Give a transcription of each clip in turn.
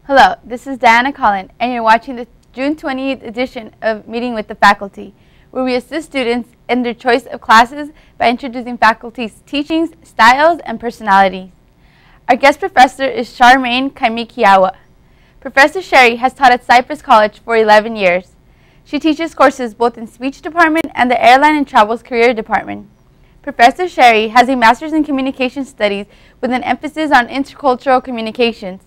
Hello, this is Diana Collin, and you're watching the June 20th edition of Meeting with the Faculty, where we assist students in their choice of classes by introducing faculty's teachings, styles, and personalities. Our guest professor is Charmaine Kaimikaua. Professor Sherry has taught at Cypress College for 11 years. She teaches courses both in speech department and the Airline and Travel's career department. Professor Sherry has a master's in communication studies with an emphasis on intercultural communications.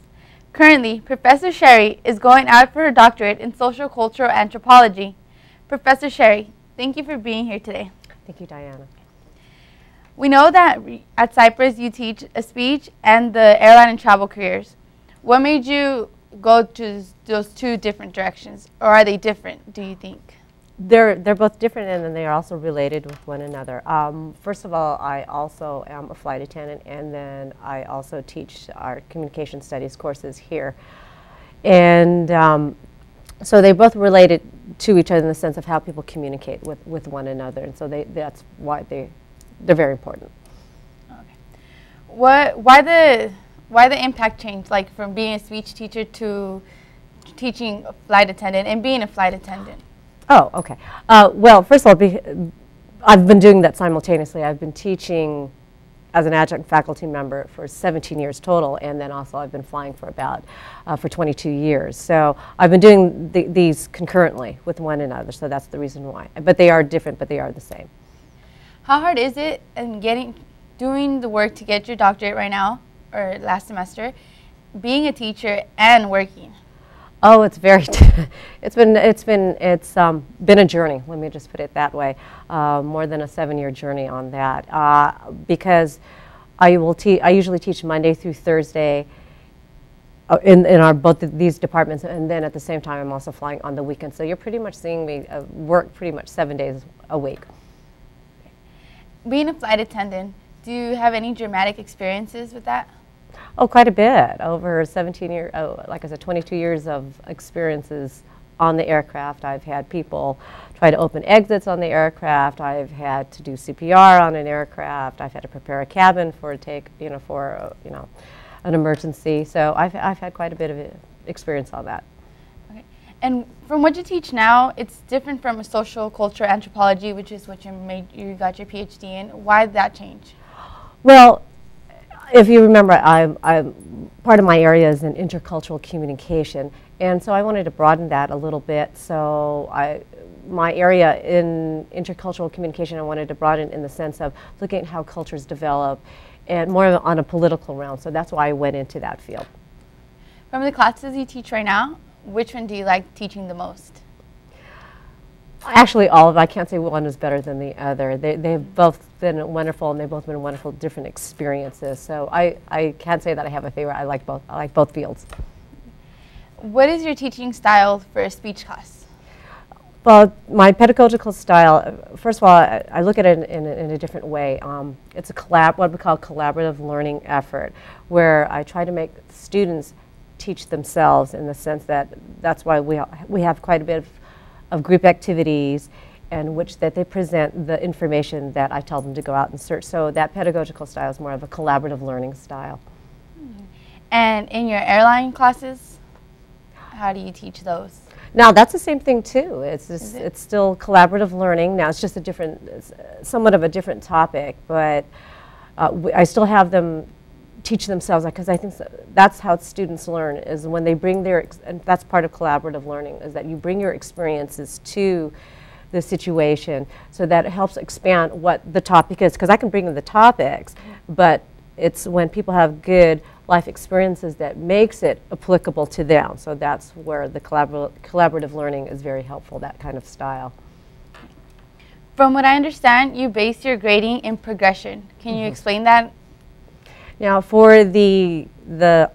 Currently, Professor Sherry is going out for her doctorate in social cultural anthropology. Professor Sherry, thank you for being here today. Thank you, Diana. We know that at Cypress you teach a speech and the airline and travel careers. What made you go to those two different directions, or are they different, do you think? They're both different, and then they are also related with one another. First of all, I also am a flight attendant, and then I also teach our communication studies courses here. And so they both related to each other in the sense of how people communicate with one another, and so that's why they're very important. Okay. Why the impact change, like from being a speech teacher to teaching a flight attendant and being a flight attendant? Oh, okay. Well, first of all, I've been doing that simultaneously. I've been teaching as an adjunct faculty member for 17 years total, and then also I've been flying for about for 22 years. So I've been doing these concurrently with one another, so that's the reason why. But they are different, but they are the same. How hard is it in doing the work to get your doctorate right now, or last semester, being a teacher and working? Oh, it's very. It's been a journey. Let me just put it that way. More than a 7-year journey on that, because I usually teach Monday through Thursday in our both these departments, and then at the same time I'm also flying on the weekend. So you're pretty much seeing me work pretty much 7 days a week. Being a flight attendant, do you have any dramatic experiences with that? Oh, quite a bit. Over 17 years, like I said, 22 years of experiences on the aircraft. I've had people try to open exits on the aircraft. I've had to do CPR on an aircraft. I've had to prepare a cabin for an emergency. So I've had quite a bit of experience on that. Okay. And from what you teach now, it's different from a social culture anthropology, which is what you got your PhD in. Why did that change? Well, if you remember, I'm part of my area is in intercultural communication, and so I wanted to broaden that a little bit. So my area in intercultural communication, I wanted to broaden in the sense of looking at how cultures develop, and more on a political realm. So that's why I went into that field. From the classes you teach right now, which one do you like teaching the most? Actually, all of them. I can't say one is better than the other. They've both been wonderful, and they've both been wonderful, different experiences. So I can't say that I have a favorite. I like both. I like both fields. What is your teaching style for a speech class? Well, my pedagogical style, first of all, I look at it in a different way. It's what we call collaborative learning effort, where I try to make students teach themselves in the sense that that's why we have quite a bit of group activities in which that they present the information that I tell them to go out and search. So that pedagogical style is more of a collaborative learning style. And in your airline classes, how do you teach those? Now that's the same thing too. It's still collaborative learning. Now it's just somewhat of a different topic, but I still have them teach themselves, because I think that's how students learn, is when they bring and that's part of collaborative learning, is that you bring your experiences to the situation, so that it helps expand what the topic is, because I can bring in the topics, but it's when people have good life experiences that makes it applicable to them. So that's where the collaborative learning is very helpful, that kind of style. From what I understand, you base your grading in progression. Can you explain that? Now, for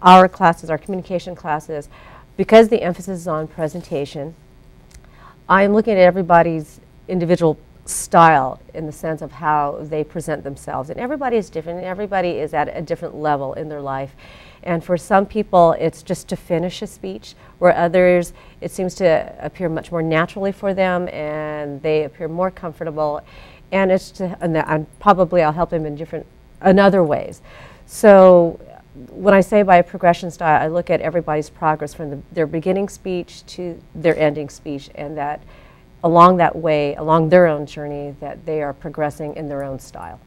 our classes, our communication classes, because the emphasis is on presentation, I'm looking at everybody's individual style in the sense of how they present themselves. And everybody is different, and everybody is at a different level in their life. And for some people, it's just to finish a speech, where others, it seems to appear much more naturally for them, and they appear more comfortable. And it's probably I'll help them in other ways. So when I say by a progression style, I look at everybody's progress from their beginning speech to their ending speech, and that along that way, along their own journey, that they are progressing in their own style.